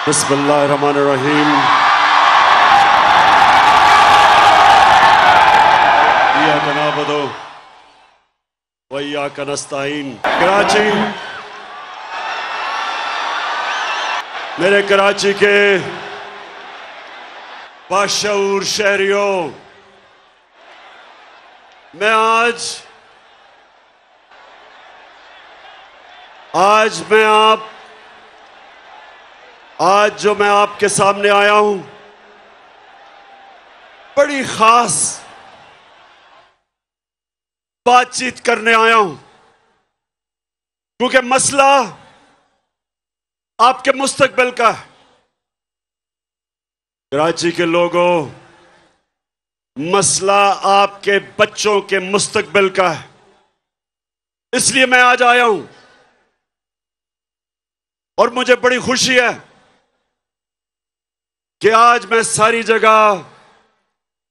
बिस्मिल्लाहिर्रहमानिर्रहीम। इय्याका नअबुदु व इय्याका नस्तईन। कराची, मेरे कराची के बाशऊर शहरियों, मैं आज जो मैं आपके सामने आया हूं, बड़ी खास बातचीत करने आया हूं, क्योंकि मसला आपके मुस्तकबिल का है। कराची के लोगों, मसला आपके बच्चों के मुस्तकबिल का है। इसलिए मैं आज आया हूं और मुझे बड़ी खुशी है कि आज मैं सारी जगह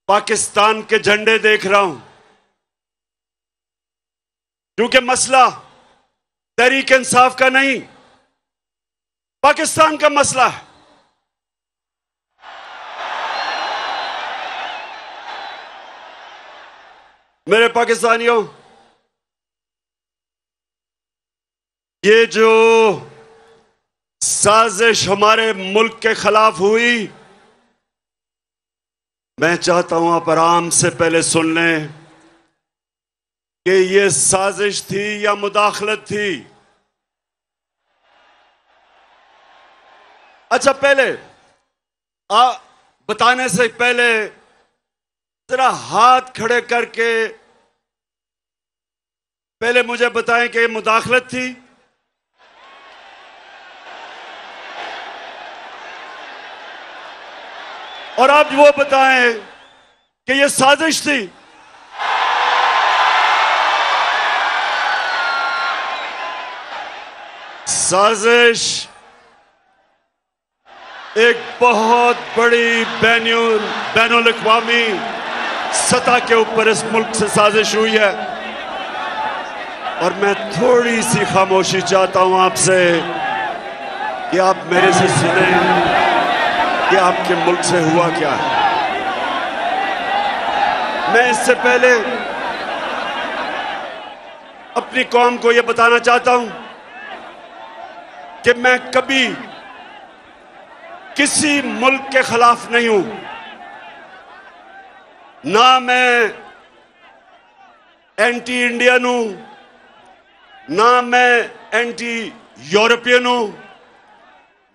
पाकिस्तान के झंडे देख रहा हूं, क्योंकि मसला तहरीक इंसाफ का नहीं, पाकिस्तान का मसला है। मेरे पाकिस्तानियों, ये जो साजिश हमारे मुल्क के खिलाफ हुई, मैं चाहता हूं आप आराम से पहले सुन लें कि ये साजिश थी या मुदाखलत थी। अच्छा, पहले बताने से पहले जरा हाथ खड़े करके पहले मुझे बताएं कि ये मुदाखलत थी और आप वो बताएं कि ये साजिश थी। साजिश एक बहुत बड़ी बैनुल अक़वामी सतह के ऊपर इस मुल्क से साजिश हुई है, और मैं थोड़ी सी खामोशी चाहता हूं आपसे कि आप मेरे से सुने कि आपके मुल्क से हुआ क्या है। मैं इससे पहले अपनी कौम को यह बताना चाहता हूं कि मैं कभी किसी मुल्क के खिलाफ नहीं हूं, ना मैं एंटी इंडियन हूं, ना मैं एंटी यूरोपियन हूं,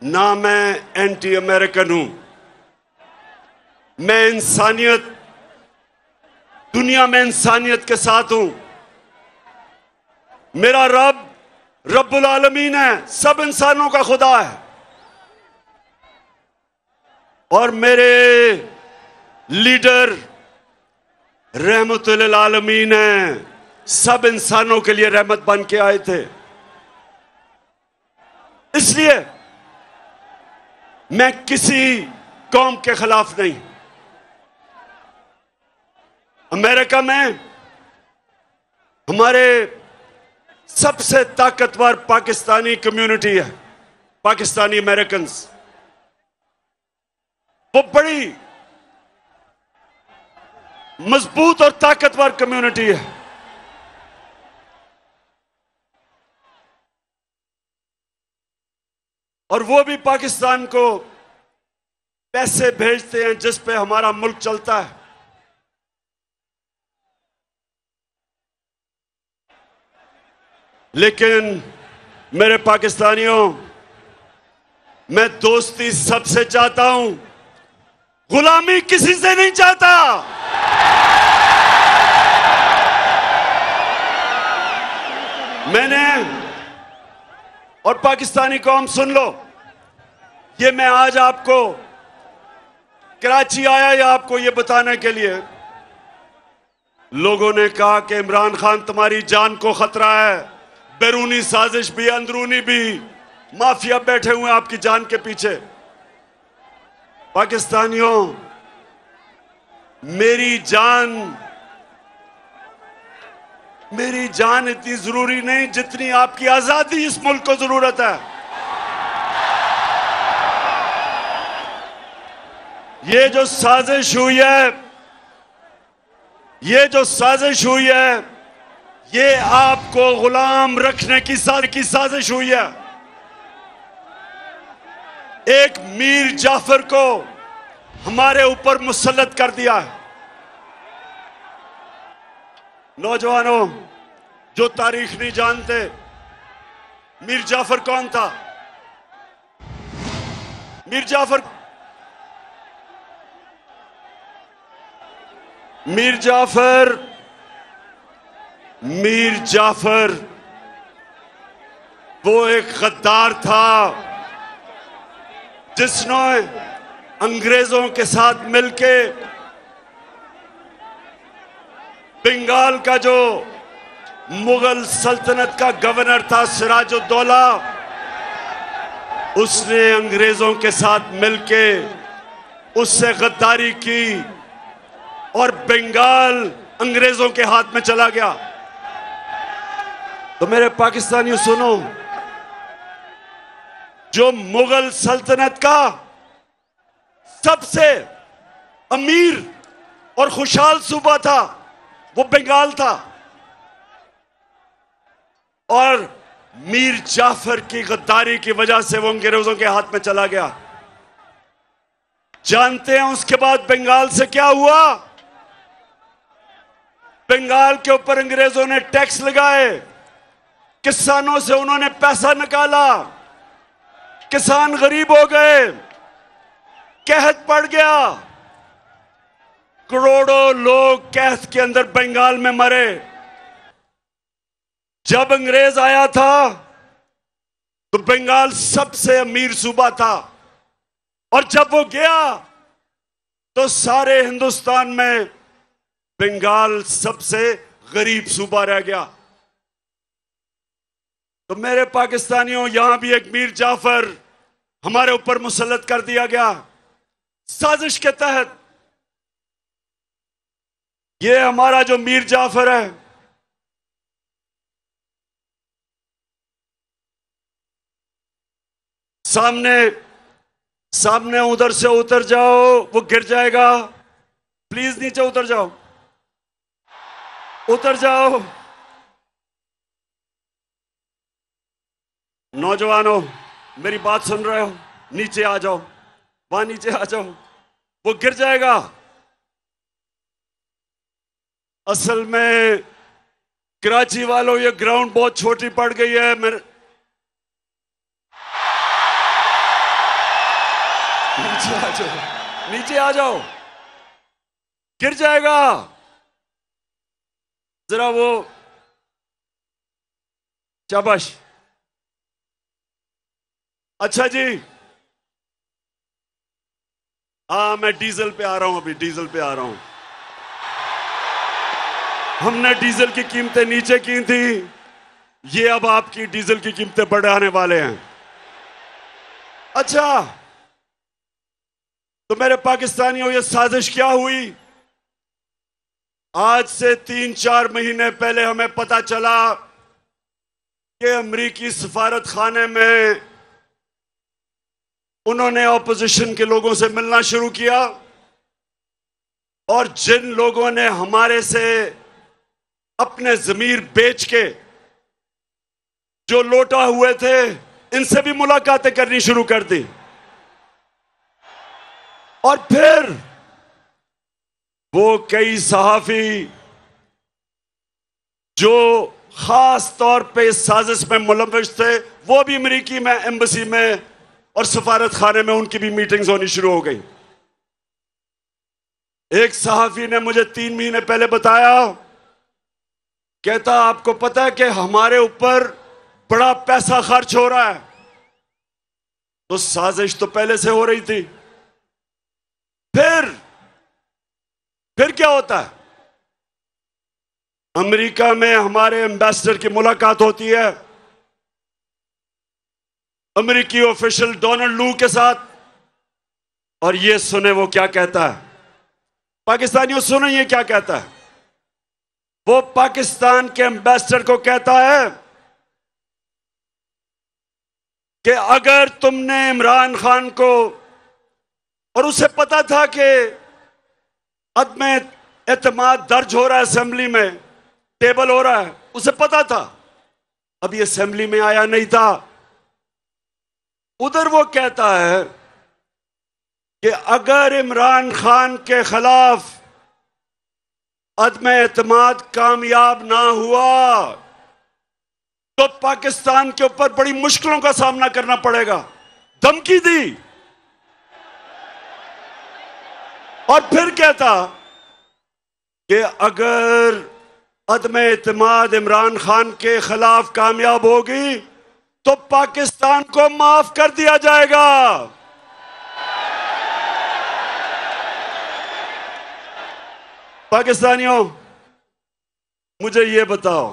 ना मैं एंटी अमेरिकन हूं। मैं इंसानियत, दुनिया में इंसानियत के साथ हूं। मेरा रब रब्बुल आलमीन है, सब इंसानों का खुदा है, और मेरे लीडर रहमतुल आलमीन है, सब इंसानों के लिए रहमत बन के आए थे। इसलिए मैं किसी कौम के खिलाफ नहीं। अमेरिका में हमारे सबसे ताकतवर पाकिस्तानी कम्युनिटी है, पाकिस्तानी अमेरिकन। वो बड़ी मजबूत और ताकतवर कम्युनिटी है। और वो भी पाकिस्तान को पैसे भेजते हैं जिस पे हमारा मुल्क चलता है। लेकिन मेरे पाकिस्तानियों, मैं दोस्ती सबसे चाहता हूं, गुलामी किसी से नहीं चाहता। मैंने, और पाकिस्तानी कौम सुन लो, ये मैं आज आपको कराची आया या आपको ये बताने के लिए, लोगों ने कहा कि इमरान खान तुम्हारी जान को खतरा है, बैरूनी साजिश भी अंदरूनी भी, माफिया बैठे हुए हैं आपकी जान के पीछे। पाकिस्तानियों, मेरी जान इतनी जरूरी नहीं जितनी आपकी आजादी इस मुल्क को जरूरत है। ये जो साजिश हुई है, ये जो साजिश हुई है, ये आपको गुलाम रखने की साजिश हुई है। एक मीर जाफर को हमारे ऊपर मुसल्लत कर दिया है। नौजवानों जो तारीख नहीं जानते, मीर जाफर कौन था? मीर जाफर वो एक गद्दार था जिसने अंग्रेजों के साथ मिलके बंगाल का जो मुगल सल्तनत का गवर्नर था सिराजुद्दौला, उसने अंग्रेजों के साथ मिलके उससे गद्दारी की और बंगाल अंग्रेजों के हाथ में चला गया। तो मेरे पाकिस्तानियों सुनो, जो मुगल सल्तनत का सबसे अमीर और खुशहाल सूबा था वो बंगाल था, और मीर जाफर की गद्दारी की वजह से वो अंग्रेजों के हाथ में चला गया। जानते हैं उसके बाद बंगाल से क्या हुआ? बंगाल के ऊपर अंग्रेजों ने टैक्स लगाए, किसानों से उन्होंने पैसा निकाला, किसान गरीब हो गए, कहत पड़ गया, करोड़ों लोग कहत के अंदर बंगाल में मरे। जब अंग्रेज आया था तो बंगाल सबसे अमीर सूबा था, और जब वो गया तो सारे हिंदुस्तान में बंगाल सबसे गरीब सूबा रह गया। तो मेरे पाकिस्तानियों, यहां भी एक मीर जाफर हमारे ऊपर मुसल्लत कर दिया गया साजिश के तहत। ये हमारा जो मीर जाफर है, सामने उधर से उतर जाओ, वो गिर जाएगा। प्लीज नीचे उतर जाओ, उतर जाओ। नौजवानों मेरी बात सुन रहे हो? नीचे आ जाओ, वहां नीचे आ जाओ, वो गिर जाएगा। असल में कराची वालों, ये ग्राउंड बहुत छोटी पड़ गई है। मेरे नीचे आ जाओ, नीचे आ जाओ, गिर जाएगा। जरा वो, शाबाश। अच्छा जी, हाँ मैं डीजल पे आ रहा हूं, अभी डीजल पे आ रहा हूं। हमने डीजल की कीमतें नीचे की थी, ये अब आपकी डीजल की कीमतें बढ़ाने वाले हैं। अच्छा, तो मेरे पाकिस्तानियों, ये साजिश क्या हुई? आज से 3-4 महीने पहले हमें पता चला कि अमेरिकी सफारत खाने में उन्होंने ऑपोजिशन के लोगों से मिलना शुरू किया, और जिन लोगों ने हमारे से अपने जमीर बेच के जो लौटा हुए थे, इनसे भी मुलाकातें करनी शुरू कर दी। और फिर वो कई सहाफी जो खास तौर पे इस साजिश में मुलव्विस थे, वो भी अमेरिकी में एम्बेसी में और सफारत खाने में उनकी भी मीटिंग्स होनी शुरू हो गई। एक सहाफी ने मुझे 3 महीने पहले बताया, कहता आपको पता है कि हमारे ऊपर बड़ा पैसा खर्च हो रहा है। तो साजिश तो पहले से हो रही थी। फिर क्या होता है? अमेरिका में हमारे एम्बेसडर की मुलाकात होती है अमेरिकी ऑफिशियल डोनाल्ड लू के साथ, और ये सुने वो क्या कहता है। पाकिस्तानियों सुनो ये क्या कहता है। वो पाकिस्तान के एम्बेसडर को कहता है कि अगर तुमने इमरान खान को और उसे पता था कि अदम एतमाद दर्ज हो रहा है, असेंबली में टेबल हो रहा है, उसे पता था। अभी असेंबली में आया नहीं था। उधर वो कहता है कि अगर इमरान खान के खिलाफ अदम एतमाद कामयाब ना हुआ तो पाकिस्तान के ऊपर बड़ी मुश्किलों का सामना करना पड़ेगा। धमकी दी। और फिर कहता कि अगर अदम एतमाद इमरान खान के खिलाफ कामयाब होगी तो पाकिस्तान को माफ कर दिया जाएगा। पाकिस्तानियों, मुझे ये बताओ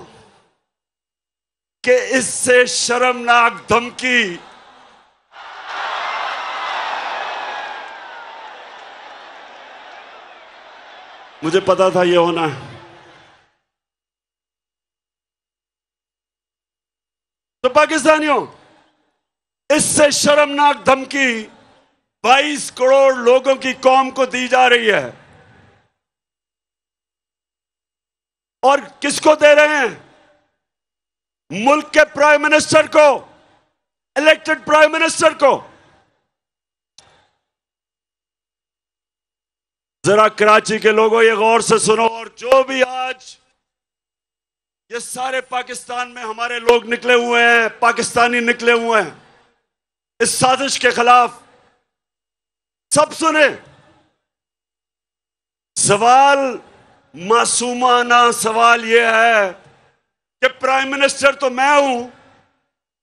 कि इससे शर्मनाक धमकी मुझे पता था ये होना है। तो पाकिस्तानियों, इससे शर्मनाक धमकी 22 करोड़ लोगों की कौम को दी जा रही है। और किसको दे रहे हैं? मुल्क के प्राइम मिनिस्टर को, इलेक्टेड प्राइम मिनिस्टर को। जरा कराची के लोगों, ये गौर से सुनो, और जो भी आज ये सारे पाकिस्तान में हमारे लोग निकले हुए हैं, पाकिस्तानी निकले हुए हैं इस साजिश के खिलाफ, सब सुने। सवाल मासूमाना सवाल यह है कि प्राइम मिनिस्टर तो मैं हूं,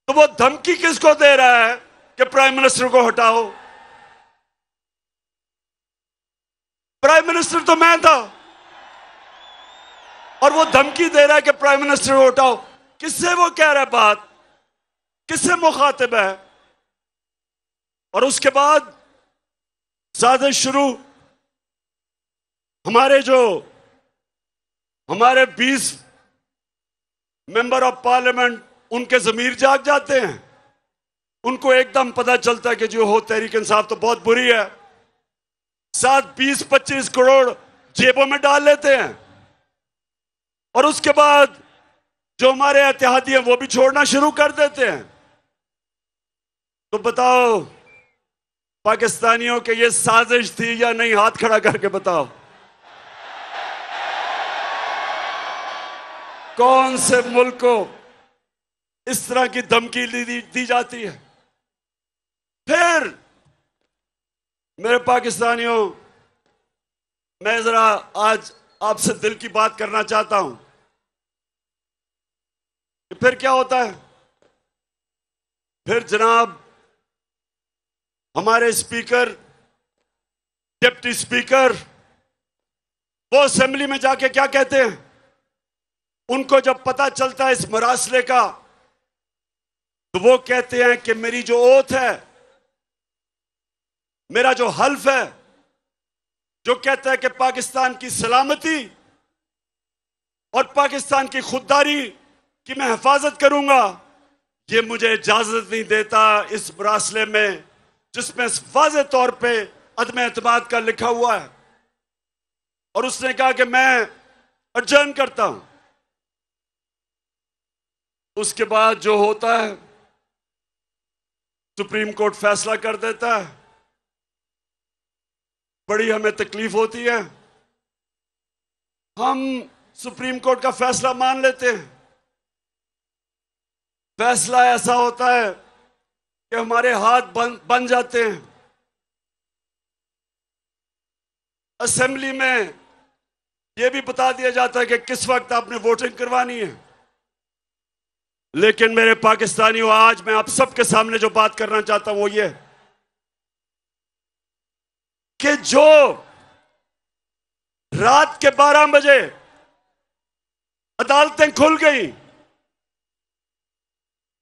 तो वो धमकी किसको दे रहा है कि प्राइम मिनिस्टर को हटाओ? प्राइम मिनिस्टर तो मैं था और वो धमकी दे रहा है कि प्राइम मिनिस्टर को हटाओ। किससे वो कह रहा है बात? किससे मुखातिब है? और उसके बाद साजिश शुरू। हमारे 20 मेंबर ऑफ पार्लियामेंट, उनके जमीर जाग जाते हैं। उनको एकदम पता चलता है कि जो हो तहरीक इंसाफ तो बहुत बुरी है। साथ 20-25 करोड़ जेबों में डाल लेते हैं और उसके बाद जो हमारे इत्तेहादी हैं वो भी छोड़ना शुरू कर देते हैं। तो बताओ पाकिस्तानियों के ये साजिश थी या नहीं? हाथ खड़ा करके बताओ। कौन से मुल्क को इस तरह की धमकी दी जाती है? फिर मेरे पाकिस्तानियों, मैं जरा आज आपसे दिल की बात करना चाहता हूं कि फिर क्या होता है। फिर जनाब हमारे स्पीकर, डिप्टी स्पीकर, वो असेंबली में जाके क्या कहते हैं? उनको जब पता चलता है इस मरासले का, तो वो कहते हैं कि मेरी जो ओथ है, मेरा जो हल्फ है, जो कहता है कि पाकिस्तान की सलामती और पाकिस्तान की खुददारी की मैं हिफाजत करूंगा, ये मुझे इजाजत नहीं देता इस मरासले में जिसमें वाज़ेह तौर पे अदम एतमाद का लिखा हुआ है। और उसने कहा कि मैं अर्जन करता हूं। उसके बाद जो होता है, सुप्रीम कोर्ट फैसला कर देता है। बड़ी हमें तकलीफ होती है, हम सुप्रीम कोर्ट का फैसला मान लेते हैं। फैसला ऐसा होता है कि हमारे हाथ बन जाते हैं। असेंबली में यह भी बता दिया जाता है कि किस वक्त आपने वोटिंग करवानी है। लेकिन मेरे पाकिस्तानियों, आज मैं आप सबके सामने जो बात करना चाहता हूं वो ये कि जो रात के 12 बजे अदालतें खुल गई,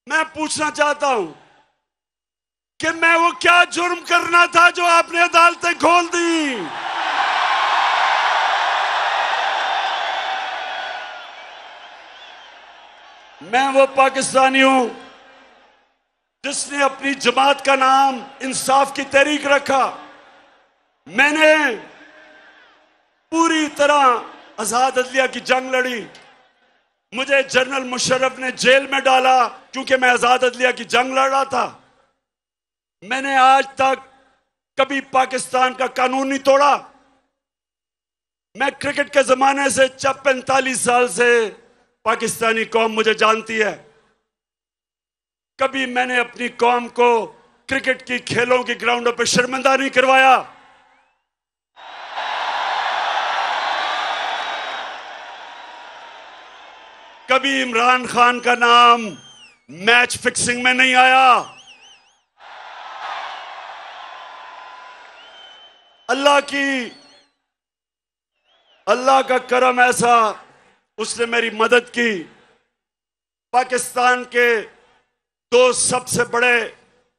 मैं पूछना चाहता हूं कि मैं वो क्या जुर्म करना था जो आपने अदालतें खोल दी? मैं वो पाकिस्तानी हूं जिसने अपनी जमात का नाम इंसाफ की तहरीक रखा। मैंने पूरी तरह आजाद अदलिया की जंग लड़ी। मुझे जनरल मुशर्रफ ने जेल में डाला क्योंकि मैं आजाद अदलिया की जंग लड़ रहा था। मैंने आज तक कभी पाकिस्तान का कानून नहीं तोड़ा। मैं क्रिकेट के जमाने से 45 साल से पाकिस्तानी कौम मुझे जानती है। कभी मैंने अपनी कौम को क्रिकेट की खेलों की ग्राउंडों पर शर्मिंदा नहीं करवाया। कभी इमरान खान का नाम मैच फिक्सिंग में नहीं आया। अल्लाह का करम ऐसा, उसने मेरी मदद की। पाकिस्तान के दो सबसे बड़े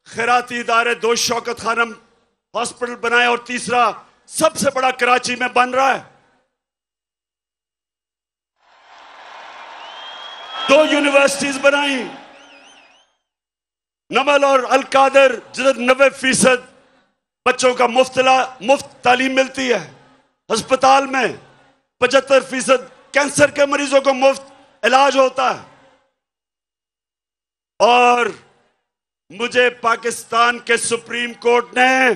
खैराती इदारे, दो शौकत खानम हॉस्पिटल बनाए और तीसरा सबसे बड़ा कराची में बन रहा है। 2 यूनिवर्सिटीज बनाई, नमल और अल कादर, जिधर 90% बच्चों का मुफ्त तालीम मिलती है। अस्पताल में 75% कैंसर के मरीजों को मुफ्त इलाज होता है। और मुझे पाकिस्तान के सुप्रीम कोर्ट ने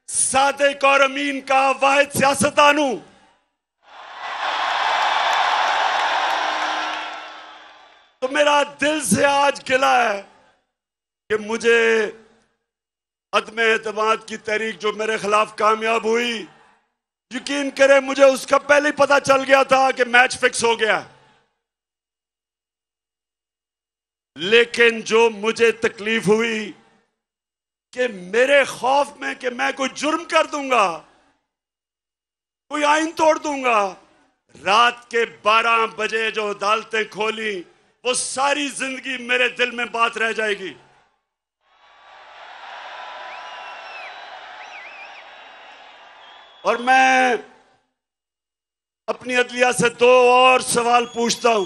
सादिक और अमीन का वाहिद सियासतदान हूं। तो मेरा दिल से आज गिला है कि मुझे अदम एतमाद की तहरीक जो मेरे खिलाफ कामयाब हुई, यकीन करें मुझे उसका पहले ही पता चल गया था कि मैच फिक्स हो गया। लेकिन जो मुझे तकलीफ हुई कि मेरे खौफ में कि मैं कोई जुर्म कर दूंगा, कोई आइन तोड़ दूंगा, रात के 12 बजे जो अदालतें खोली वो सारी जिंदगी मेरे दिल में बात रह जाएगी। और मैं अपनी अदलिया से 2 और सवाल पूछता हूं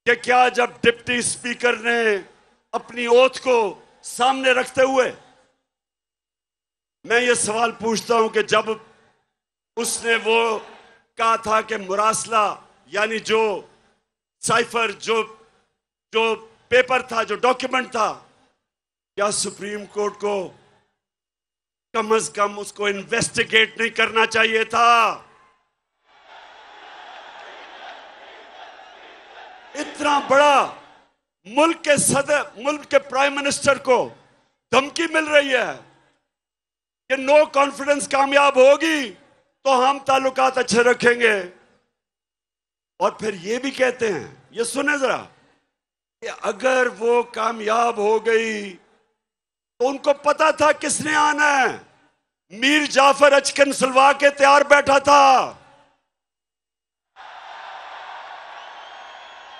कि क्या जब डिप्टी स्पीकर ने अपनी ओथ को सामने रखते हुए, मैं ये सवाल पूछता हूं कि जब उसने वो कहा था कि मुरासला यानी जो साइफर, जो पेपर था, जो डॉक्यूमेंट था, क्या सुप्रीम कोर्ट को कम से कम उसको इन्वेस्टिगेट नहीं करना चाहिए था? इतना बड़ा मुल्क के सदर, मुल्क के प्राइम मिनिस्टर को धमकी मिल रही है कि नो कॉन्फिडेंस कामयाब होगी तो हम ताल्लुकात अच्छे रखेंगे। और फिर ये भी कहते हैं, ये सुने जरा, कि अगर वो कामयाब हो गई तो उनको पता था किसने आना है। मीर जाफर अचकन सलवा के तैयार बैठा था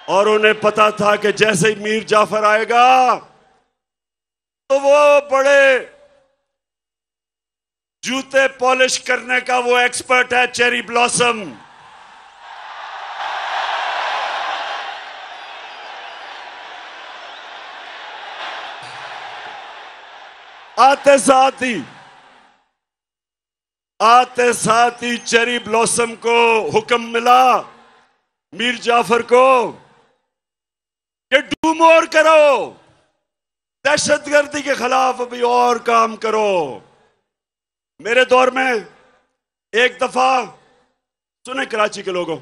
और उन्हें पता था कि जैसे ही मीर जाफर आएगा तो वो बड़े जूते पॉलिश करने का वो एक्सपर्ट है, चेरी ब्लॉसम। आते साथ ही चेरी ब्लॉसम को हुक्म मिला, मीर जाफर को, कि डू मोर करो, दहशतगर्दी के खिलाफ अभी और काम करो। मेरे दौर में एक दफा, सुने कराची के लोगों,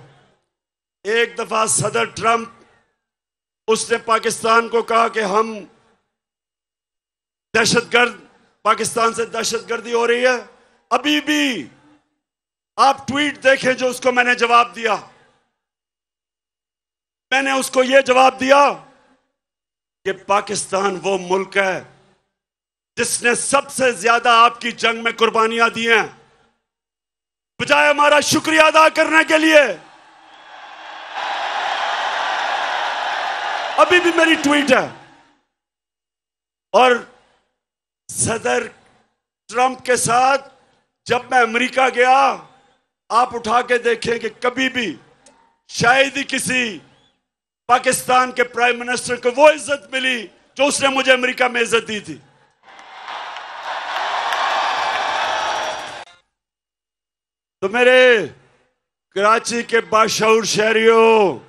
एक दफा सदर ट्रंप, उसने पाकिस्तान को कहा कि हम दहशतगर्द, पाकिस्तान से दहशतगर्दी हो रही है। अभी भी आप ट्वीट देखें जो उसको मैंने जवाब दिया। मैंने उसको यह जवाब दिया कि पाकिस्तान वो मुल्क है जिसने सबसे ज्यादा आपकी जंग में कुर्बानियां दी हैं। बजाय हमारा शुक्रिया अदा करने के लिए, अभी भी मेरी ट्वीट है। और सदर ट्रंप के साथ जब मैं अमेरिका गया, आप उठा के देखें कि कभी भी शायद ही किसी पाकिस्तान के प्राइम मिनिस्टर को वो इज्जत मिली जो उसने मुझे अमेरिका में इज्जत दी थी। तो मेरे कराची के बाशऊर शहरियों,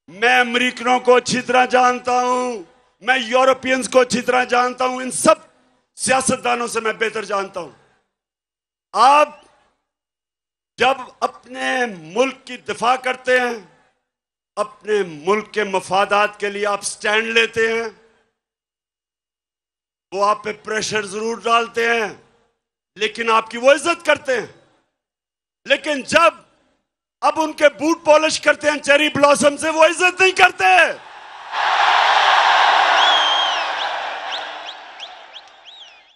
मैं अमेरिकनों को अच्छी तरह जानता हूं, मैं यूरोपियंस को अच्छी तरह जानता हूं, इन सब सियासतदानों से मैं बेहतर जानता हूं। आप जब अपने मुल्क की दिफा करते हैं, अपने मुल्क के मफादात के लिए आप स्टैंड लेते हैं, वो आप पे प्रेशर जरूर डालते हैं, लेकिन आपकी वो इज्जत करते हैं। लेकिन जब अब उनके बूट पॉलिश करते हैं चेरी ब्लॉसम से, वो इज्जत नहीं करते।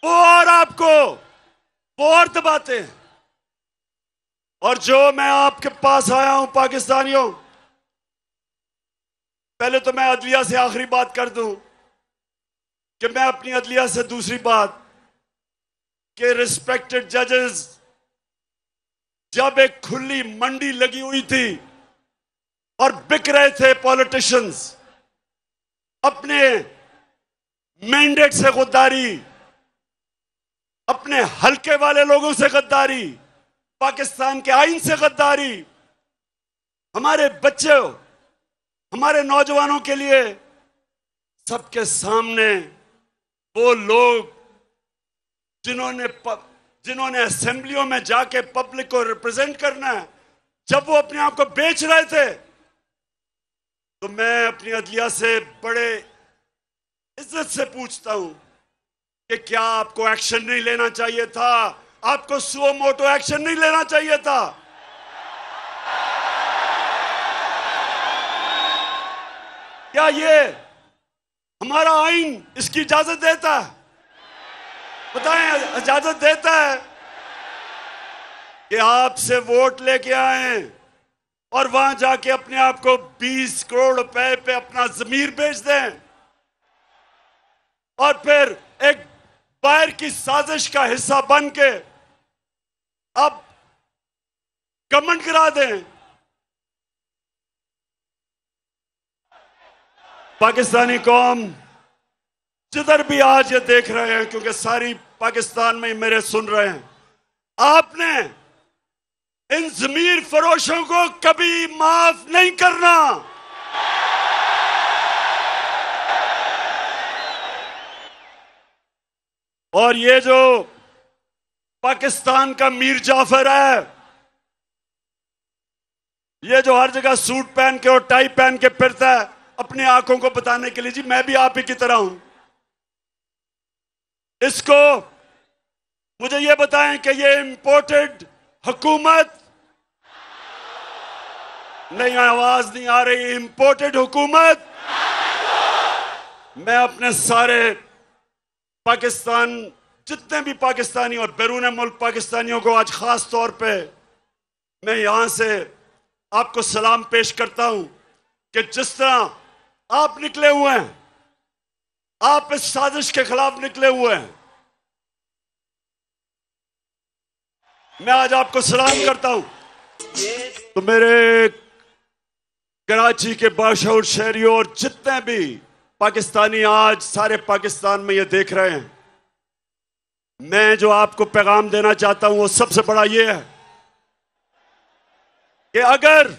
वो और आपको वो और दबाते हैं। और जो मैं आपके पास आया हूं पाकिस्तानियों, पहले तो मैं अदलिया से आखिरी बात कर दूं कि मैं अपनी अदलिया से दूसरी बात कि रिस्पेक्टेड जजेस, जब एक खुली मंडी लगी हुई थी और बिक रहे थे पॉलिटिशियंस, अपने मैंडेट से गद्दारी, अपने हल्के वाले लोगों से गद्दारी, पाकिस्तान के आईन से गद्दारी, हमारे बच्चों, हमारे नौजवानों के लिए सबके सामने वो लोग जिन्होंने असेंबलियों में जाके पब्लिक को रिप्रेजेंट करना है, जब वो अपने आप को बेच रहे थे, तो मैं अपनी अदलिया से बड़े इज्जत से पूछता हूं कि क्या आपको एक्शन नहीं लेना चाहिए था? आपको सुओ मोटो एक्शन नहीं लेना चाहिए था? क्या ये हमारा आईन इसकी इजाजत देता है? बताएं, इजाजत देता है कि आपसे वोट लेके आए और वहां जाके अपने आप को 20 करोड़ रुपए पे अपना जमीर बेच दें और फिर एक बाहर की साजिश का हिस्सा बन के अब कमेंट करा दें? पाकिस्तानी कौम जिधर भी आज ये देख रहे हैं, क्योंकि सारी पाकिस्तान में मेरे सुन रहे हैं, आपने इन जमीर फरोशों को कभी माफ नहीं करना। और ये जो पाकिस्तान का मीर जाफर है, ये जो हर जगह सूट पहन के और टाई पहन के फिरता है अपनी आंखों को बताने के लिए, जी मैं भी आप ही की तरह हूं, इसको मुझे ये बताएं कि ये इंपोर्टेड हुकूमत नहीं, आवाज नहीं आ रही, इंपोर्टेड हुकूमत। मैं अपने सारे पाकिस्तान, जितने भी पाकिस्तानी और बैरून मुल्क पाकिस्तानियों को आज खास तौर पे मैं यहां से आपको सलाम पेश करता हूं कि जिस तरह आप निकले हुए हैं, आप इस साजिश के खिलाफ निकले हुए हैं, मैं आज आपको सलाम करता हूं। तो मेरे कराची के बाशऊर शहरियों और जितने भी पाकिस्तानी आज सारे पाकिस्तान में ये देख रहे हैं, मैं जो आपको पैगाम देना चाहता हूं वो सबसे बड़ा ये है कि अगर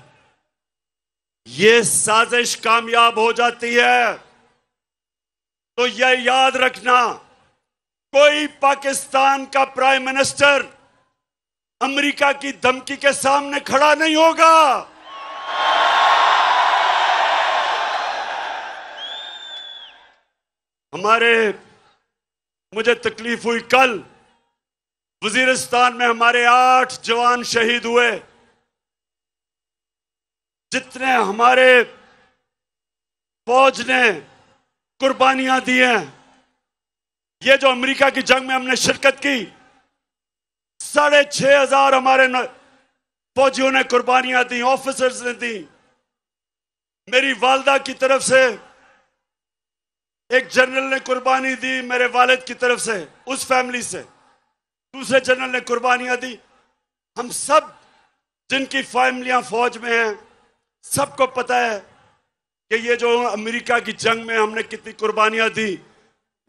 ये साजिश कामयाब हो जाती है तो यह याद रखना, कोई पाकिस्तान का प्राइम मिनिस्टर अमेरिका की धमकी के सामने खड़ा नहीं होगा। मुझे तकलीफ हुई, कल वजीरिस्तान में हमारे 8 जवान शहीद हुए। जितने हमारे फौज ने कुर्बानियां दी हैं, ये जो अमेरिका की जंग में हमने शिरकत की, 6,500 हमारे फौजियों ने कुर्बानियां दी, ऑफिसर्स ने दी। मेरी वालदा की तरफ से एक जनरल ने कुर्बानी दी, मेरे वालिद की तरफ से, उस फैमिली से दूसरे जनरल ने कुर्बानियां दी। हम सब जिनकी फैमिलियां फौज में हैं, सबको पता है कि ये जो अमेरिका की जंग में हमने कितनी कुर्बानियां दी।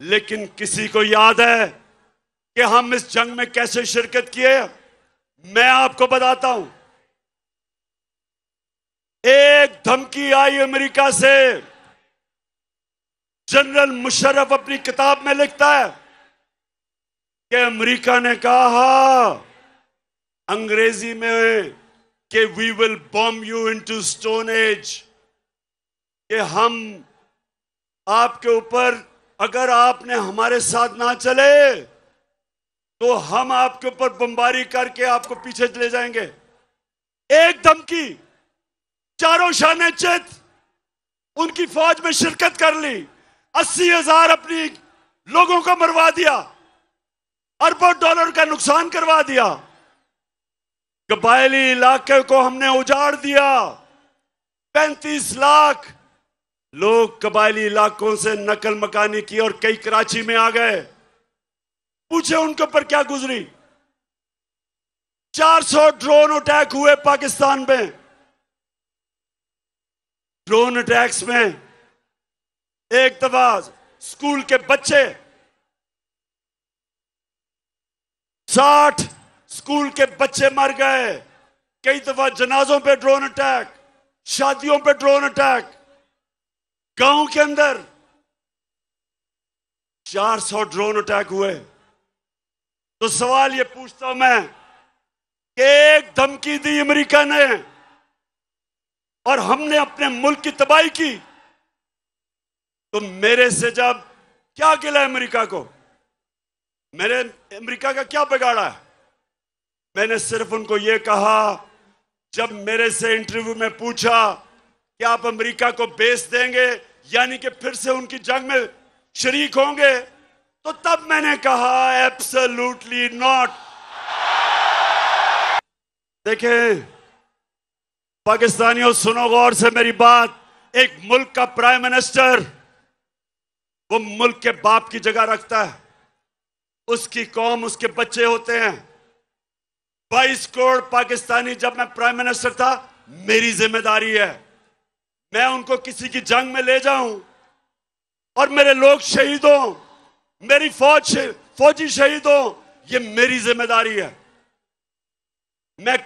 लेकिन किसी को याद है कि हम इस जंग में कैसे शिरकत किए? मैं आपको बताता हूं, एक धमकी आई अमेरिका से। जनरल मुशर्रफ अपनी किताब में लिखता है कि अमेरिका ने कहा अंग्रेजी में कि we will bomb you into stone age, कि हम आपके ऊपर, अगर आपने हमारे साथ ना चले तो हम आपके ऊपर बमबारी करके आपको पीछे चले जाएंगे। एक धमकी, चारों शाने चित उनकी फौज में शिरकत कर ली, 80,000 अपनी लोगों को मरवा दिया, अरबों डॉलर का नुकसान करवा दिया, कबायली इलाके को हमने उजाड़ दिया। 35 लाख लोग कबायली इलाकों से नकल मकानी की और कई कराची में आ गए। पूछे उनके ऊपर क्या गुजरी। 400 ड्रोन अटैक हुए पाकिस्तान में। ड्रोन अटैक्स में एक दफा स्कूल के बच्चे, 60 स्कूल के बच्चे मर गए। कई दफा जनाजों पे ड्रोन अटैक, शादियों पे ड्रोन अटैक, गांव के अंदर 400 ड्रोन अटैक हुए। तो सवाल ये पूछता हूं मैं कि एक धमकी दी अमेरिका ने और हमने अपने मुल्क की तबाही की, तो मेरे से जब क्या गिला अमेरिका को? मेरे अमेरिका का क्या बिगाड़ा है? मैंने सिर्फ उनको यह कहा, जब मेरे से इंटरव्यू में पूछा कि आप अमेरिका को बेस देंगे यानी कि फिर से उनकी जंग में शरीक होंगे, तो तब मैंने कहा एब्सोल्युटली नॉट। देखें पाकिस्तानियों, सुनो गौर से मेरी बात। एक मुल्क का प्राइम मिनिस्टर वो मुल्क के बाप की जगह रखता है। उसकी कौम, उसके बच्चे होते हैं। 22 करोड़ पाकिस्तानी, जब मैं प्राइम मिनिस्टर था, मेरी जिम्मेदारी है मैं उनको किसी की जंग में ले जाऊं और मेरे लोग शहीद हों, मेरी फौजी शहीद हों, ये मेरी जिम्मेदारी है। मैं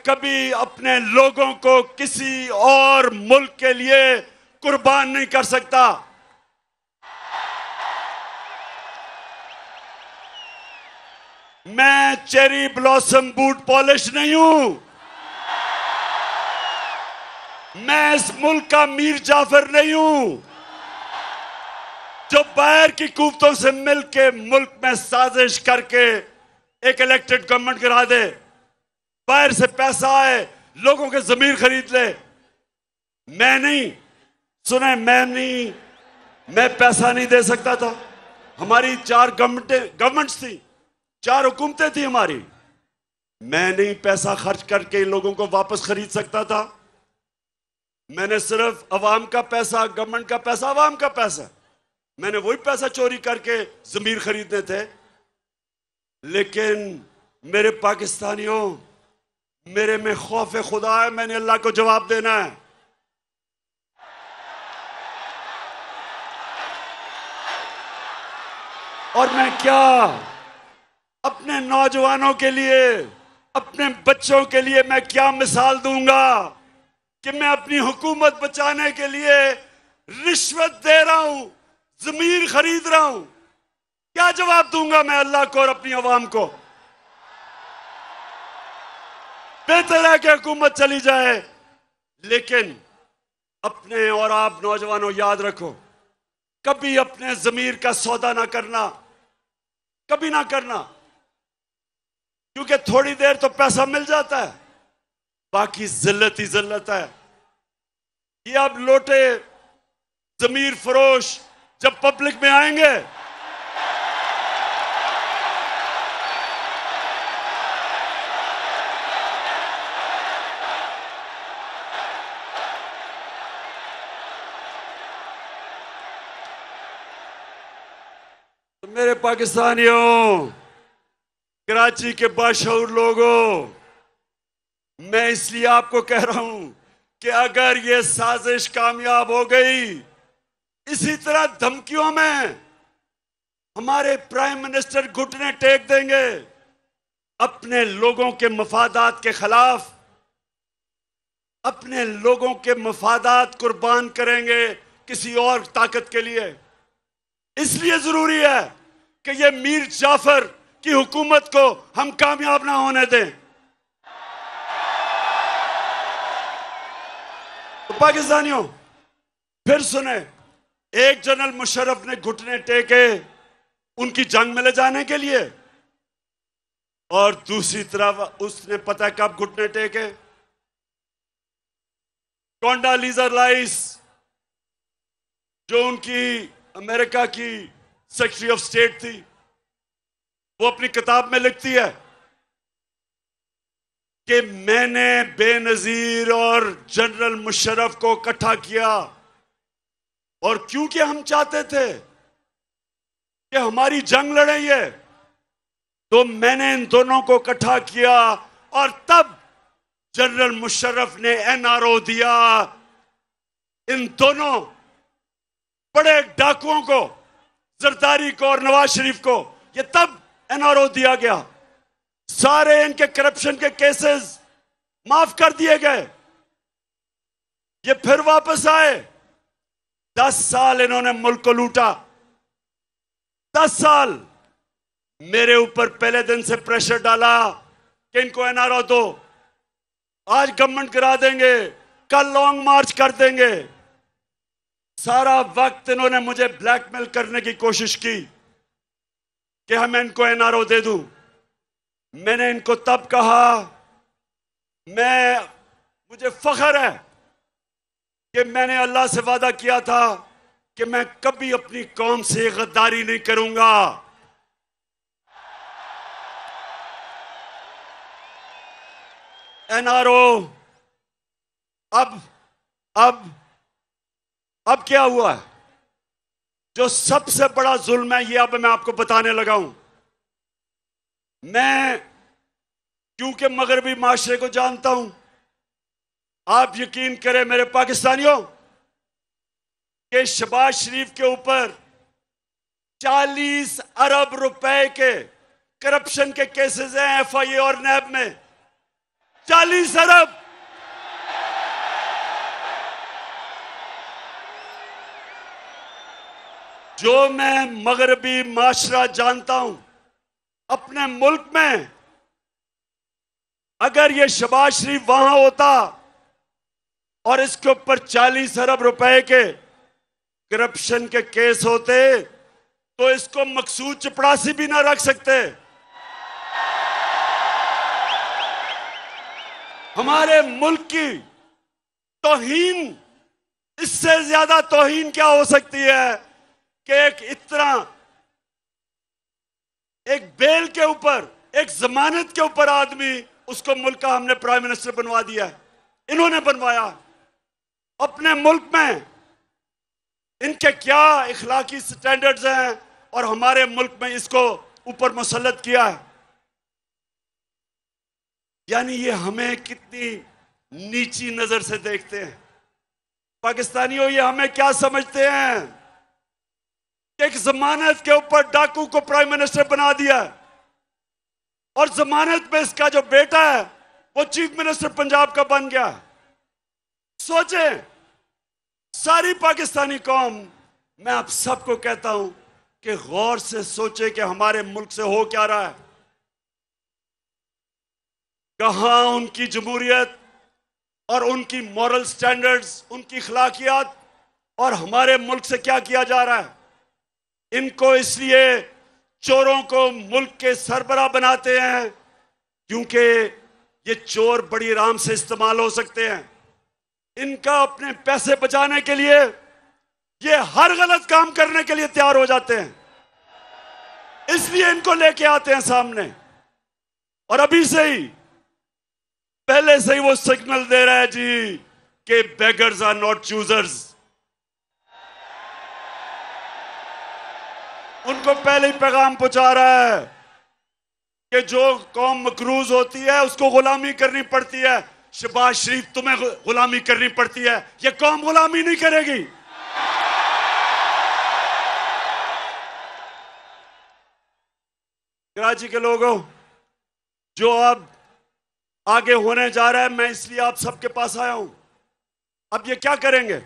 कभी अपने लोगों को किसी और मुल्क के लिए कुर्बान नहीं कर सकता। मैं चेरी ब्लॉसम बूट पॉलिश नहीं हूं। मैं इस मुल्क का मीर जाफर नहीं हूं जो बाहर की कुव्वतों से मिलकर मुल्क में साजिश करके एक इलेक्टेड गवर्नमेंट गिरा दे, बाहर से पैसा आए, लोगों के जमीर खरीद ले। मैं नहीं, सुने, मैं पैसा नहीं दे सकता था। हमारी 4 गवर्नमेंट्स थी, 4 हुकूमतें थी हमारी। मैं नहीं पैसा खर्च करके लोगों को वापस खरीद सकता था। मैंने सिर्फ अवाम का पैसा, गवर्नमेंट का पैसा, अवाम का पैसा, मैंने वही पैसा चोरी करके जमीर खरीदने थे। लेकिन मेरे पाकिस्तानियों, मेरे में खौफ खुदा है। मैंने अल्लाह को जवाब देना है। और मैं क्या अपने नौजवानों के लिए, अपने बच्चों के लिए मैं क्या मिसाल दूंगा कि मैं अपनी हुकूमत बचाने के लिए रिश्वत दे रहा हूं, जमीर खरीद रहा हूं? क्या जवाब दूंगा मैं अल्लाह को और अपनी अवाम को? बेहतर है कि हुकूमत चली जाए, लेकिन अपने और आप नौजवानों याद रखो, कभी अपने जमीर का सौदा ना करना, कभी ना करना। क्योंकि थोड़ी देर तो पैसा मिल जाता है, बाकी जिल्लत ही जिल्लत है। ये अब लोटे जमीर फरोश जब पब्लिक में आएंगे, तो मेरे पाकिस्तानियों, कराची के बाशऊर लोगों, मैं इसलिए आपको कह रहा हूं कि अगर ये साजिश कामयाब हो गई, इसी तरह धमकियों में हमारे प्राइम मिनिस्टर घुटने टेक देंगे, अपने लोगों के मफादात के खिलाफ अपने लोगों के मफादात कुर्बान करेंगे किसी और ताकत के लिए। इसलिए जरूरी है कि ये मीर जाफर की हुकूमत को हम कामयाब ना होने दें। तो पाकिस्तानियों, फिर सुने, एक जनरल मुशर्रफ ने घुटने टेके उनकी जंग में ले जाने के लिए, और दूसरी तरफ उसने पता कब घुटने टेके, कोंडालीजा राइस जो उनकी अमेरिका की सेक्रेटरी ऑफ स्टेट थी, वो अपनी किताब में लिखती है कि मैंने बेनजीर और जनरल मुशर्रफ को इकट्ठा किया, और क्योंकि हम चाहते थे कि हमारी जंग लड़े ये, तो मैंने इन दोनों को इकट्ठा किया, और तब जनरल मुशर्रफ ने एनआरओ दिया इन दोनों बड़े डाकुओं को, जरदारी को और नवाज शरीफ को। ये तब एनआरओ दिया गया, सारे इनके करप्शन के केसेस माफ कर दिए गए। ये फिर वापस आए, 10 साल इन्होंने मुल्क को लूटा, 10 साल मेरे ऊपर पहले दिन से प्रेशर डाला कि इनको एनआरओ दो, आज गवर्नमेंट करा देंगे, कल लॉन्ग मार्च कर देंगे। सारा वक्त इन्होंने मुझे ब्लैकमेल करने की कोशिश की कि हम इनको एनआरओ दे दूं। मैंने इनको तब कहा, मुझे फख्र है कि मैंने अल्लाह से वादा किया था कि मैं कभी अपनी कौम से गद्दारी नहीं करूंगा। एनआरओ अब क्या हुआ है? जो सबसे बड़ा जुल्म है ये अब मैं आपको बताने लगा हूं। मैं क्योंकि मगरबी माशरे को जानता हूं, आप यकीन करें मेरे पाकिस्तानियों कि शहबाज शरीफ के ऊपर 40 अरब रुपए के करप्शन के केसेस हैं एफआईए और नैब में। 40 अरब। जो मैं मगरबी माशरा जानता हूं, अपने मुल्क में अगर ये शहबाज शरीफ वहां होता और इसके ऊपर 40 अरब रुपए के करप्शन के केस होते, तो इसको मकसूद चपड़ासी भी ना रख सकते। हमारे मुल्क की तौहीन, इससे ज्यादा तौहीन क्या हो सकती है कि एक बेल के ऊपर, एक जमानत के ऊपर आदमी, उसको मुल्क का हमने प्राइम मिनिस्टर बनवा दिया है। इन्होंने बनवाया। अपने मुल्क में इनके क्या इखलाकी स्टैंडर्ड्स हैं, और हमारे मुल्क में इसको ऊपर मुसल्लत किया है। यानी ये हमें कितनी नीची नजर से देखते हैं। पाकिस्तानियों, ये हमें क्या समझते हैं? एक जमानत के ऊपर डाकू को प्राइम मिनिस्टर बना दिया, और जमानत में इसका जो बेटा है वो चीफ मिनिस्टर पंजाब का बन गया। सोचें, सारी पाकिस्तानी कौम, मैं आप सबको कहता हूं कि गौर से सोचे कि हमारे मुल्क से हो क्या रहा है। कहां उनकी जमहूरियत और उनकी मॉरल स्टैंडर्ड्स, उनकी अखलाकियात, और हमारे मुल्क से क्या किया जा रहा है। इनको इसलिए चोरों को मुल्क के सरबराह बनाते हैं क्योंकि ये चोर बड़ी आराम से इस्तेमाल हो सकते हैं। इनका अपने पैसे बचाने के लिए ये हर गलत काम करने के लिए तैयार हो जाते हैं, इसलिए इनको लेके आते हैं सामने। और अभी से ही, पहले से ही वो सिग्नल दे रहा है जी कि बेगर्स आर नॉट चूजर्स। उनको पहले ही पैगाम पहुंचा रहा है कि जो कौम मकरूज होती है उसको गुलामी करनी पड़ती है। शहबाज शरीफ, तुम्हें गुलामी करनी पड़ती है, ये कौम गुलामी नहीं करेगी। कराची के लोगों, जो अब आगे होने जा रहा है, मैं इसलिए आप सबके पास आया हूं। अब ये क्या करेंगे?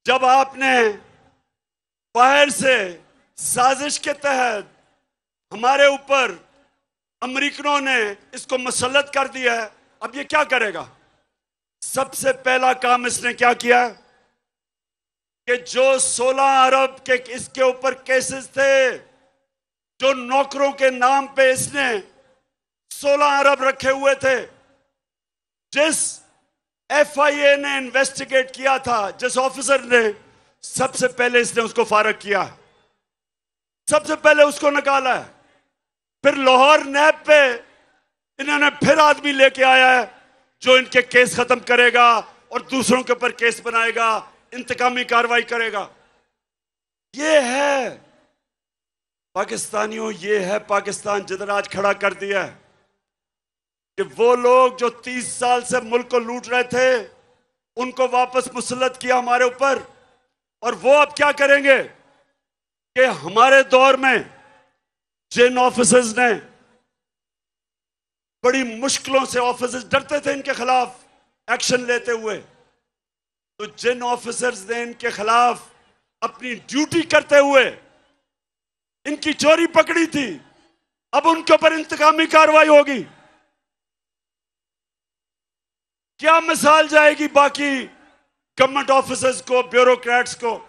जब आपने बाहर से साजिश के तहत हमारे ऊपर अमेरिकनों ने इसको मुसल्लत कर दिया है, अब ये क्या करेगा? सबसे पहला काम इसने क्या किया कि जो 16 अरब के इसके ऊपर केसेस थे, जो नौकरों के नाम पे इसने 16 अरब रखे हुए थे, जिस FIA ने इन्वेस्टिगेट किया था, जिस ऑफिसर ने, सबसे पहले इसने उसको फारग किया, सबसे पहले उसको निकाला है। फिर लाहौर नैब पे इन्होंने फिर आदमी लेके आया है जो इनके केस खत्म करेगा और दूसरों के ऊपर केस बनाएगा, इंतकामी कार्रवाई करेगा। ये है पाकिस्तानियों, ये है पाकिस्तान जिधर आज खड़ा कर दिया है कि वो लोग जो 30 साल से मुल्क को लूट रहे थे, उनको वापस मुसल्लत किया हमारे ऊपर। और वो अब क्या करेंगे कि हमारे दौर में जिन ऑफिसर्स ने बड़ी मुश्किलों से, ऑफिसर्स डरते थे इनके खिलाफ एक्शन लेते हुए, तो जिन ऑफिसर्स ने इनके खिलाफ अपनी ड्यूटी करते हुए इनकी चोरी पकड़ी थी, अब उनके ऊपर इंतकामी कार्रवाई होगी। क्या मिसाल जाएगी बाकी गवर्नमेंट ऑफिसर्स को, ब्यूरोक्रेट्स को?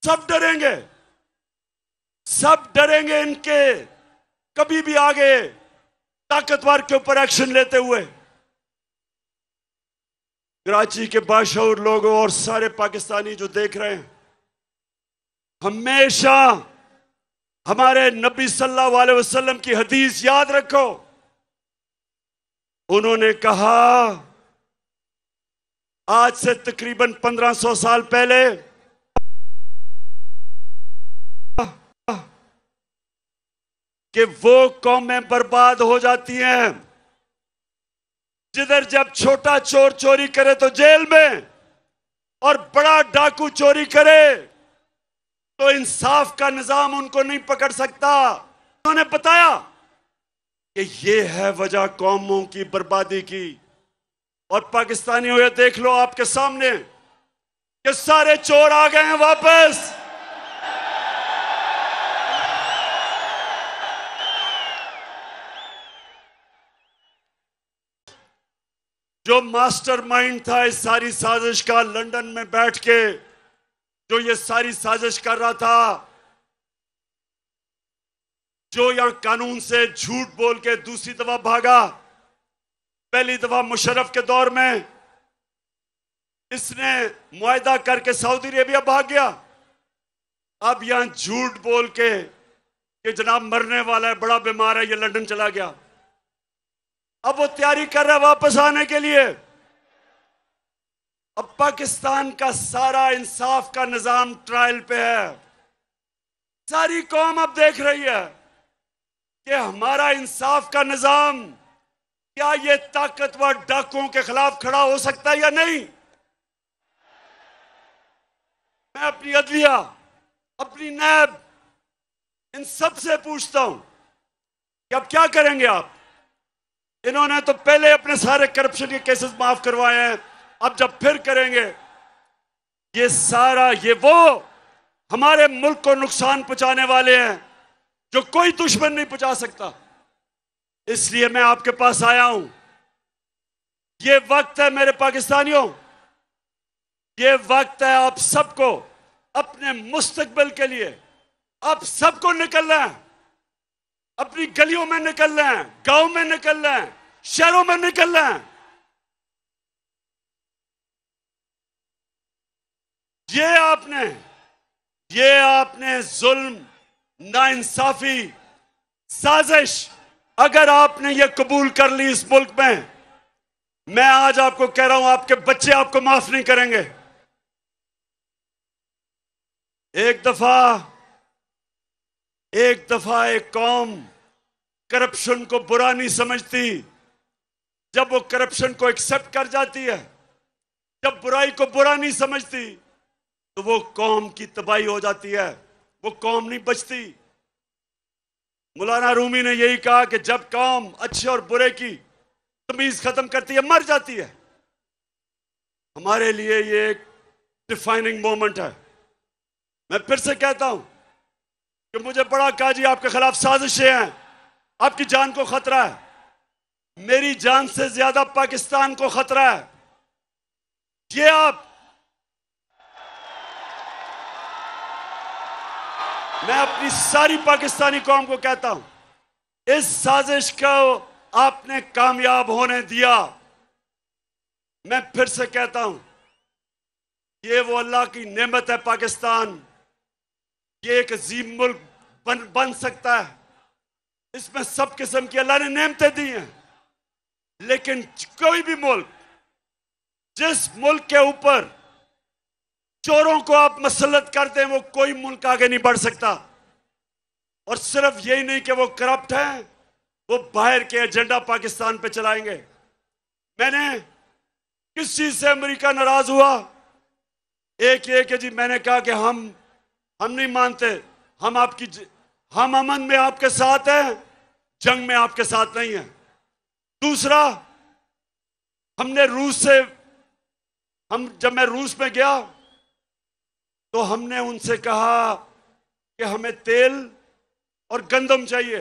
सब डरेंगे, सब डरेंगे इनके कभी भी आगे ताकतवर के ऊपर एक्शन लेते हुए। कराची के बाशऊर लोगों और सारे पाकिस्तानी जो देख रहे हैं, हमेशा हमारे नबी सल्लल्लाहु अलैहि वसल्लम की हदीस याद रखो। उन्होंने कहा आज से तकरीबन 1500 साल पहले कि वो कौमें बर्बाद हो जाती हैं जिधर जब छोटा चोर चोरी करे तो जेल में, और बड़ा डाकू चोरी करे तो इंसाफ का निजाम उनको नहीं पकड़ सकता। उन्होंने बताया कि ये है वजह कौमों की बर्बादी की। और पाकिस्तानियों, ये देख लो आपके सामने कि सारे चोर आ गए हैं वापस। जो मास्टरमाइंड था इस सारी साजिश का, लंदन में बैठ के जो ये सारी साजिश कर रहा था, जो यहां कानून से झूठ बोल के दूसरी दफा भागा, पहली दफा मुशर्रफ के दौर में इसने मुआहदा करके सऊदी अरेबिया भाग गया, अब यहां झूठ बोल के कि जनाब मरने वाला है, बड़ा बीमार है, ये लंदन चला गया। अब वो तैयारी कर रहा है वापस आने के लिए। अब पाकिस्तान का सारा इंसाफ का निजाम ट्रायल पे है। सारी कौम अब देख रही है कि हमारा इंसाफ का निजाम क्या ये ताकतवर डाकुओं के खिलाफ खड़ा हो सकता है या नहीं। मैं अपनी अदलिया, अपनी नैब, इन सब से पूछता हूं कि अब क्या करेंगे आप? इन्होंने तो पहले अपने सारे करप्शन के केसेस माफ करवाए हैं, अब जब फिर करेंगे ये सारा, ये वो हमारे मुल्क को नुकसान पहुंचाने वाले हैं जो कोई दुश्मन नहीं पहुंचा सकता। इसलिए मैं आपके पास आया हूं। ये वक्त है मेरे पाकिस्तानियों, ये वक्त है आप सबको अपने मुस्तकबिल के लिए, आप सबको निकलना है, अपनी गलियों में निकलना है, गांव में निकलना है, शहरों में निकलना है। ये आपने जुल्म, नाइंसाफी, साजिश अगर आपने ये कबूल कर ली इस मुल्क में, मैं आज आपको कह रहा हूं आपके बच्चे आपको माफ नहीं करेंगे। एक दफा एक कौम करप्शन को बुरा नहीं समझती। जब वो करप्शन को एक्सेप्ट कर जाती है, जब बुराई को बुरा नहीं समझती, तो वो कौम की तबाही हो जाती है, वो कौम नहीं बचती। मौलाना रूमी ने यही कहा कि जब कौम अच्छे और बुरे की तमीज खत्म करती है मर जाती है। हमारे लिए ये एक डिफाइनिंग मोमेंट है। मैं फिर से कहता हूं कि मुझे बड़ा काजी आपके खिलाफ साजिशें हैं, आपकी जान को खतरा है, मेरी जान से ज्यादा पाकिस्तान को खतरा है। ये मैं अपनी सारी पाकिस्तानी कौम को कहता हूं, इस साजिश को आपने कामयाब होने दिया। मैं फिर से कहता हूं, ये वो अल्लाह की नेमत है पाकिस्तान, ये एक अजीम मुल्क बन सकता है। इसमें सब किस्म की अल्लाह ने नेमतें दी हैं, लेकिन कोई भी मुल्क, जिस मुल्क के ऊपर चोरों को आप मसलत कर दें, वो कोई मुल्क आगे नहीं बढ़ सकता। और सिर्फ यही नहीं कि वो करप्ट हैं, वो बाहर के एजेंडा पाकिस्तान पे चलाएंगे। मैंने किस चीज से अमेरिका नाराज हुआ? एक ये कि जी मैंने कहा कि हम नहीं मानते, हम अमन में आपके साथ हैं, जंग में आपके साथ नहीं है। दूसरा, जब मैं रूस में गया तो हमने उनसे कहा कि हमें तेल और गंदम चाहिए।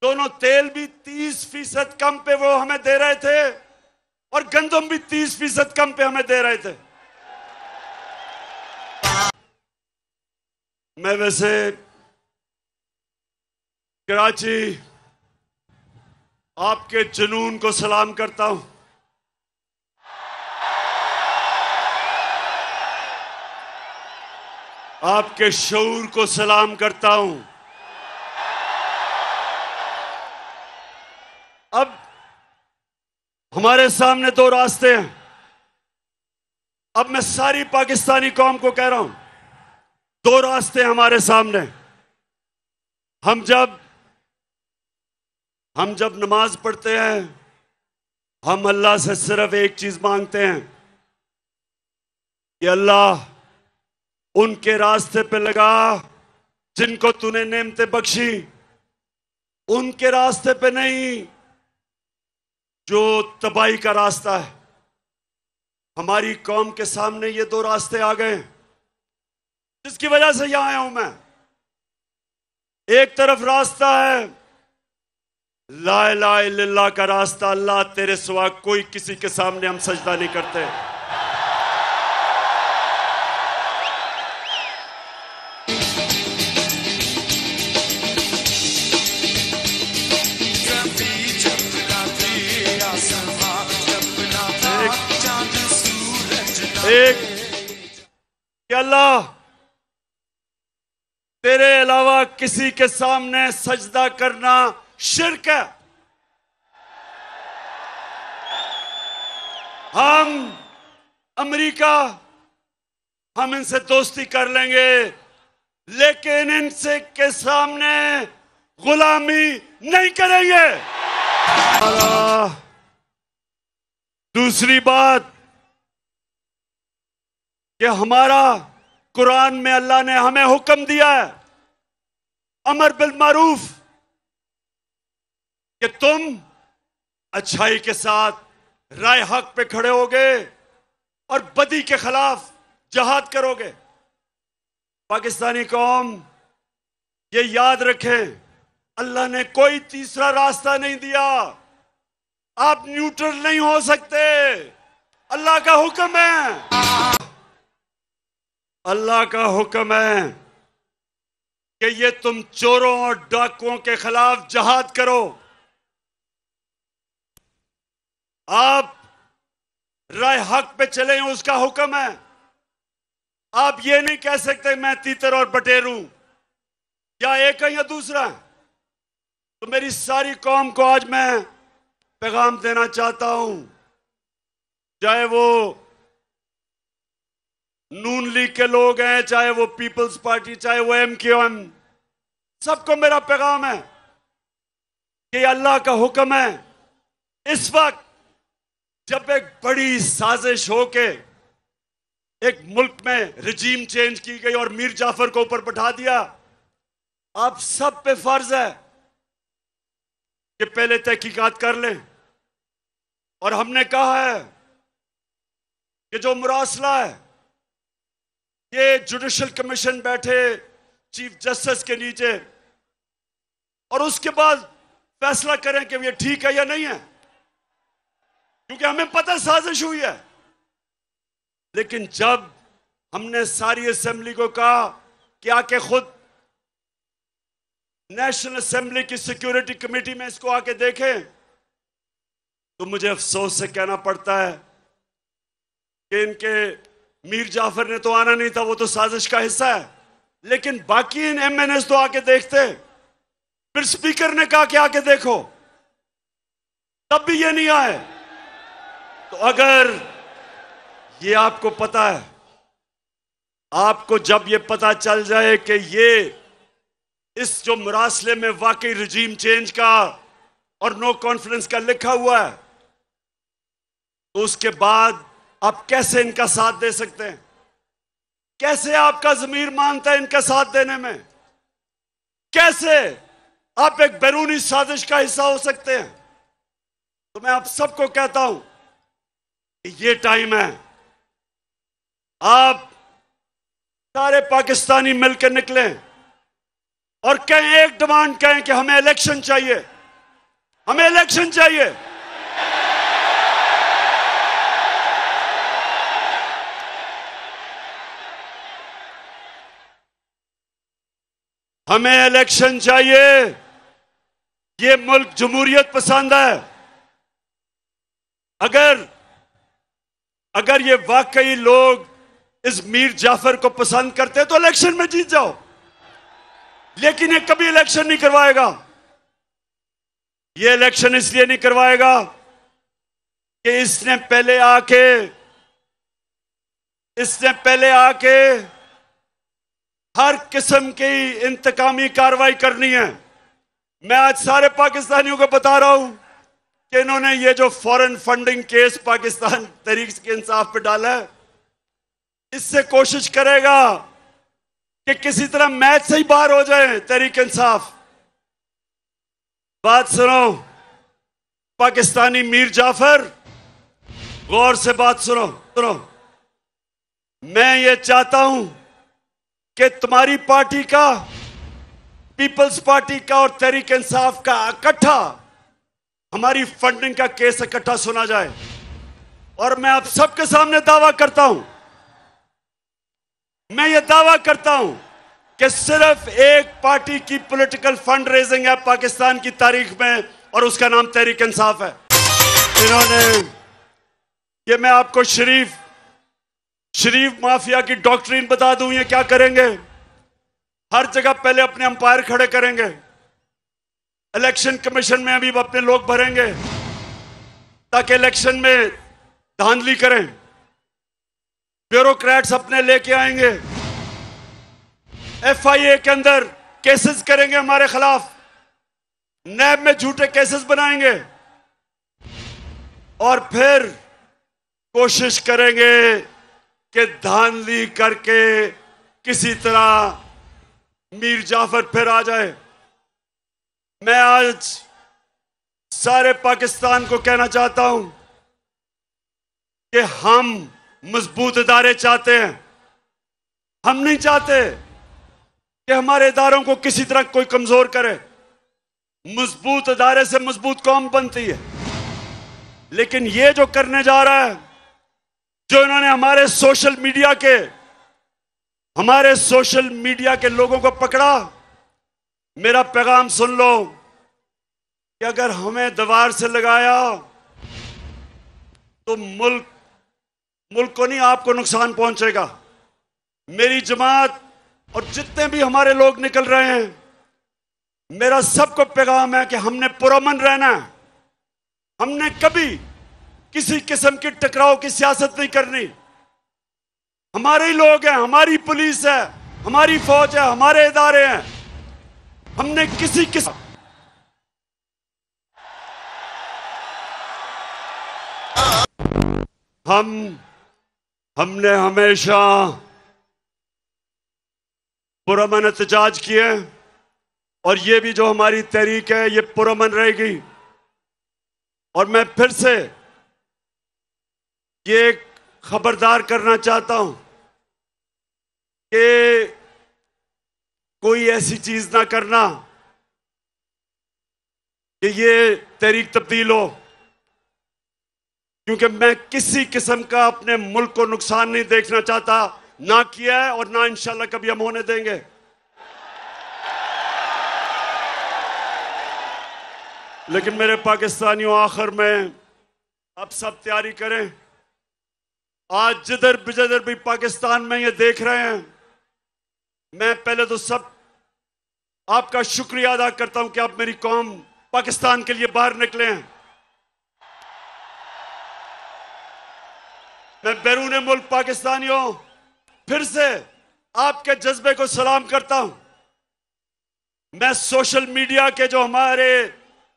दोनों, तेल भी 30% कम पे वो हमें दे रहे थे और गंदम भी 30% कम पे हमें दे रहे थे। मैं वैसे कराची आपके जुनून को सलाम करता हूं। आपके शऊर को सलाम करता हूं। अब हमारे सामने दो रास्ते हैं। अब मैं सारी पाकिस्तानी कौम को कह रहा हूं, दो रास्ते हमारे सामने। हम जब नमाज पढ़ते हैं, हम अल्लाह से सिर्फ एक चीज मांगते हैं कि अल्लाह उनके रास्ते पे लगा जिनको तूने नेमतें बख्शी, उनके रास्ते पे नहीं जो तबाही का रास्ता है। हमारी कौम के सामने ये दो रास्ते आ गए, जिसकी वजह से यहां आया हूं मैं। एक तरफ रास्ता है ला इलाहा इल्लल्लाह का रास्ता, अल्लाह तेरे सिवा कोई किसी के सामने हम सजदा नहीं करते। एक कि अल्लाह तेरे अलावा किसी के सामने सजदा करना शिर्क है। अमेरिका, हम इनसे दोस्ती कर लेंगे, लेकिन इनसे के सामने गुलामी नहीं करेंगे। दूसरी बात कि हमारा कुरान में अल्लाह ने हमें हुक्म दिया है अमर बिल मारूफ, कि तुम अच्छाई के साथ राय हक पे खड़े होगे और बदी के खिलाफ जहाद करोगे। पाकिस्तानी कौम ये याद रखें, अल्लाह ने कोई तीसरा रास्ता नहीं दिया। आप न्यूट्रल नहीं हो सकते, अल्लाह का हुक्म है। अल्लाह का हुक्म है कि ये तुम चोरों और डाकुओं के खिलाफ जहाद करो। आप राय हक पे चले, उसका हुक्म है। आप ये नहीं कह सकते मैं तीतर और बटेर हूं, या एक है या दूसरा। तो मेरी सारी कौम को आज मैं पैगाम देना चाहता हूं, चाहे वो नून लीग के लोग हैं, चाहे वो पीपल्स पार्टी, चाहे वो MQM, सबको मेरा पैगाम है कि अल्लाह का हुक्म है। इस वक्त जब एक बड़ी साजिश होके एक मुल्क में रजीम चेंज की गई और मीर जाफर को ऊपर बैठा दिया, आप सब पे फर्ज है कि पहले तहकीकात कर लें। और हमने कहा है कि जो मुरासला है, ये जुडिशल कमीशन बैठे चीफ जस्टिस के नीचे, और उसके बाद फैसला करें कि ये ठीक है या नहीं है, क्योंकि हमें पता साजिश हुई है। लेकिन जब हमने सारी असेंबली को कहा कि आके खुद नेशनल असेंबली की सिक्योरिटी कमेटी में इसको आके देखें, तो मुझे अफसोस से कहना पड़ता है कि इनके मीर जाफर ने तो आना नहीं था, वो तो साजिश का हिस्सा है, लेकिन बाकी इन एमएनएस तो आके देखते। फिर स्पीकर ने कहा कि आके देखो, तब भी ये नहीं आए। तो अगर ये आपको पता है, आपको जब ये पता चल जाए कि ये इस जो मुरासले में वाकई रजीम चेंज का और नो कॉन्फिडेंस का लिखा हुआ है, तो उसके बाद आप कैसे इनका साथ दे सकते हैं? कैसे आपका ज़मीर मानता है इनका साथ देने में? कैसे आप एक बैरूनी साजिश का हिस्सा हो सकते हैं? तो मैं आप सबको कहता हूं कि ये टाइम है, आप सारे पाकिस्तानी मिलकर निकलें और कहें, एक डिमांड कहें कि हमें इलेक्शन चाहिए, हमें इलेक्शन चाहिए। हमें इलेक्शन चाहिए। ये मुल्क जमहूरियत पसंद है। अगर ये वाकई लोग इस मीर जाफर को पसंद करते तो इलेक्शन में जीत जाओ, लेकिन ये कभी इलेक्शन नहीं करवाएगा। ये इलेक्शन इसलिए नहीं करवाएगा कि इसने पहले आके हर किस्म की इंतकामी कार्रवाई करनी है। मैं आज सारे पाकिस्तानियों को बता रहा हूं कि इन्होंने ये जो foreign funding case Pakistan Tehreek Insaf पे डाला है, इससे कोशिश करेगा कि किसी तरह मैच से ही बाहर हो जाए तहरीक इंसाफ। बात सुनो पाकिस्तानी मीर जाफर, गौर से बात सुनो। मैं ये चाहता हूं कि तुम्हारी पार्टी का, पीपल्स पार्टी का और तहरीक इंसाफ का इकट्ठा हमारी फंडिंग का केस इकट्ठा सुना जाए। और मैं आप सबके सामने दावा करता हूं, मैं ये दावा करता हूं कि सिर्फ एक पार्टी की पॉलिटिकल फंड रेजिंग है पाकिस्तान की तारीख में, और उसका नाम तहरीक इंसाफ है। इन्होंने ये, मैं आपको शरीफ माफिया की डॉक्ट्रिन बता दूं, ये क्या करेंगे, हर जगह पहले अपने अंपायर खड़े करेंगे, इलेक्शन कमीशन में अभी अपने लोग भरेंगे ताकि इलेक्शन में धांधली करें, ब्यूरोक्रेट्स अपने लेके आएंगे, एफआईए के अंदर केसेस करेंगे हमारे खिलाफ, नैब में झूठे केसेस बनाएंगे, और फिर कोशिश करेंगे कि धांधली करके किसी तरह मीर जाफर फिर आ जाए। मैं आज सारे पाकिस्तान को कहना चाहता हूं कि हम मजबूत इदारे चाहते हैं। हम नहीं चाहते कि हमारे इदारों को किसी तरह कोई कमजोर करे। मजबूत इदारे से मजबूत कौम बनती है। लेकिन ये जो करने जा रहा है, जो इन्होंने हमारे सोशल मीडिया के लोगों को पकड़ा, मेरा पैगाम सुन लो कि अगर हमें दीवार से लगाया तो मुल्क को नहीं, आपको नुकसान पहुंचेगा। मेरी जमात और जितने भी हमारे लोग निकल रहे हैं, मेरा सबको पैगाम है कि हमने पुरअमन रहना है। हमने कभी किसी किस्म की टकराव की सियासत नहीं करनी। हमारे ही लोग हैं, हमारी पुलिस है, हमारी फौज है, हमारे इदारे हैं। हमने हमने हमेशा पुरअमन एहतजाज किए, और ये भी जो हमारी तहरीक है ये पुरअमन रहेगी। और मैं फिर से ये खबरदार करना चाहता हूं कि कोई ऐसी चीज ना करना कि ये तहरीक तब्दील हो, क्योंकि मैं किसी किस्म का अपने मुल्क को नुकसान नहीं देखना चाहता, ना किया है और ना इंशाल्लाह कभी हम होने देंगे। लेकिन मेरे पाकिस्तानियों, आखिर में अब सब तैयारी करें। आज जिधर भी पाकिस्तान में ये देख रहे हैं, मैं पहले तो सब आपका शुक्रिया अदा करता हूं कि आप मेरी कौम पाकिस्तान के लिए बाहर निकले हैं। मैं बैरून मुल्क पाकिस्तानियों फिर से आपके जज्बे को सलाम करता हूं। मैं सोशल मीडिया के जो हमारे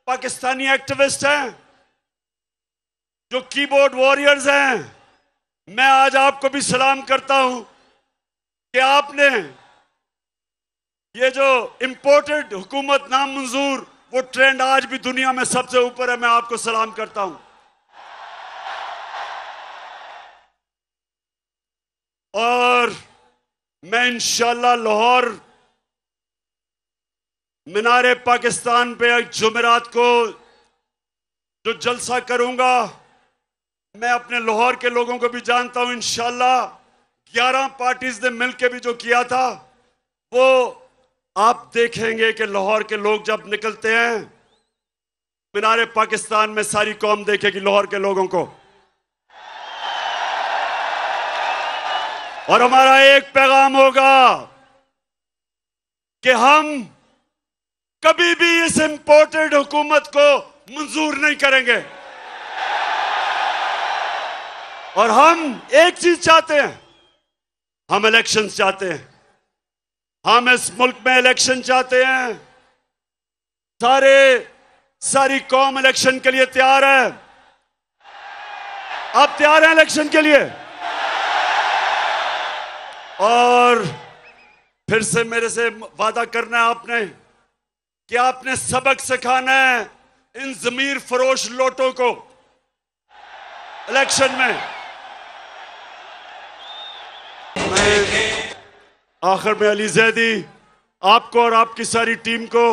पाकिस्तानी एक्टिविस्ट हैं, जो कीबोर्ड वॉरियर्स हैं, मैं आज आपको भी सलाम करता हूं कि आपने ये जो इंपोर्टेड हुकूमत नामंजूर, वो ट्रेंड आज भी दुनिया में सबसे ऊपर है। मैं आपको सलाम करता हूं। और मैं इंशाल्लाह लाहौर मीनारे पाकिस्तान पे एक जुमेरात को जो जलसा करूंगा, मैं अपने लाहौर के लोगों को भी जानता हूं। इंशाल्लाह 11 पार्टीज ने मिलकर भी जो किया था, वो आप देखेंगे कि लाहौर के लोग जब निकलते हैं मीनारे पाकिस्तान में, सारी कौम देखेगी लाहौर के लोगों को। और हमारा एक पैगाम होगा कि हम कभी भी इस इंपोर्टेड हुकूमत को मंजूर नहीं करेंगे। और हम एक चीज चाहते हैं, हम इलेक्शंस चाहते हैं। हम इस मुल्क में इलेक्शन चाहते हैं। सारी कौम इलेक्शन के लिए तैयार है। आप तैयार हैं इलेक्शन के लिए? और फिर से मेरे से वादा करना है आपने कि आपने सबक सिखाना है इन जमीर फरोश लोटों को इलेक्शन में। आखिर में अली जैदी, आपको और आपकी सारी टीम को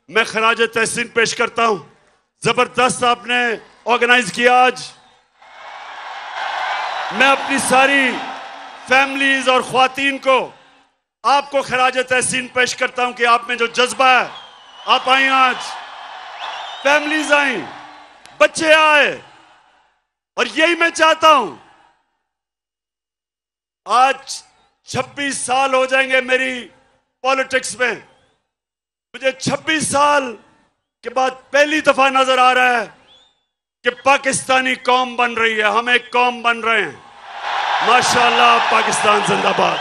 मैं खराज तहसीन पेश करता हूं। जबरदस्त आपने ऑर्गेनाइज किया आज। मैं अपनी सारी फैमिलीज और ख्वातीन को आपको खराज तहसीन पेश करता हूं कि आप में जो जज्बा है, आप आई आज, फैमिलीज आई, बच्चे आए, और यही मैं चाहता हूं। आज 26 साल हो जाएंगे मेरी पॉलिटिक्स में। मुझे 26 साल के बाद पहली दफा नजर आ रहा है कि पाकिस्तानी कौम बन रही है। हम एक कौम बन रहे हैं। माशाअल्लाह, पाकिस्तान जिंदाबाद।